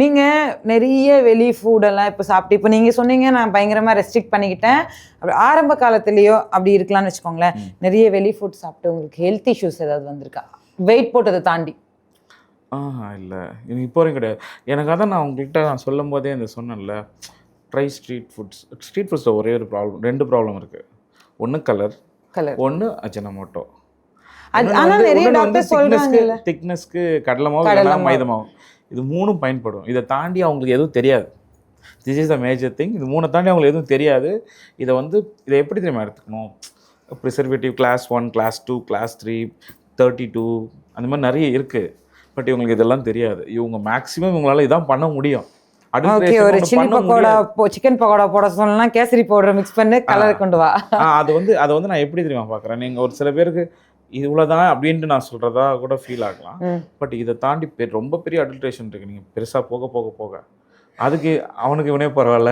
நீங்க நெறைய வெளி ஃபுட்டெல்லாம் இப்ப சாப்பிட்டு இப்ப நீங்க சொன்னீங்க, நான் பயங்கரமா ரெஸ்ட்ரிக்ட் பண்ணிக்கிட்டேன். ஆரம்ப காலத்திலயோ அப்படி இருக்கலாம்னு வச்சுக்கோங்களேன். நெறைய வெளி ஃபுட் சாப்பிட்டு உங்களுக்கு ஹெல்த் இஷ்யூஸ் ஏதாவது வந்திருக்கா? வெயிட் போட்டத தாண்டி. இல்ல. எனக்கு இப்போ வரைக்கும் கிடையாது. எனக்கு அதான் நான் உங்கள்கிட்ட சொல்லும்போதே சொன்னேன்ல, ட்ரை ஸ்ட்ரீட் ஃபுட்ஸ். ஸ்ட்ரீட் ஃபுட்ஸில ஒரே ஒரு ப்ராப்ளம் 2 ப்ராப்ளம் இருக்கு. ஒண்ணு கலர், கலர். ஒண்ணு அஜினோமோட்டோ. ஆனா நெறைய டாக்டர் சொல்றாங்கல்ல. திக்னஸ்க்கு கடலை மாவு கடலை இல்லைன்னா மாவு. மைதா மாவு. இது 3ம் பயன்படும். இத தாண்டி அவங்களுக்கு எதுவும் தெரியாது. This is the major thing. இது 3 தாண்டி அவங்களுக்கு எதுவும் தெரியாது. இத இத எப்படி தெரியுமா எடுத்துக்கணும்? ப்ரிசர்வேட்டிவ் கிளாஸ் 1, கிளாஸ் 2, கிளாஸ் 3, 32 அந்த மாரி நெறைய இருக்கு. பட் இவங்களுக்கு இதெல்லாம் தெரியாது. இவங்க மேக்ஸிமம் இவங்களால இதான் பண்ண முடியும். ஓகே. ஒரு அடல்ட்ரேஷன் சில்லி பண்ண பக்கோடா, முடியாது. சிக்கன் பக்கோடா போட சொன்னா கேசரி பவுடர் மிக்ஸ் பண்ணி ஆ கலர் கொண்டு வா. அத நான் எப்படி தெரியுமா பார்க்குறேன்? நீங்க ஒரு சில பேருக்கு இது இவ்வளோதான் அப்படின்ட்டு நான் சொல்றதா கூட ஃபீல் ஆகலாம். பட் இத தாண்டி ரொம்ப பெரிய அடல்ட்ரேஷன் இருக்கு. நீங்க பெருசா போக அதுக்கு அவனுக்கு இவனே பரவால்ல.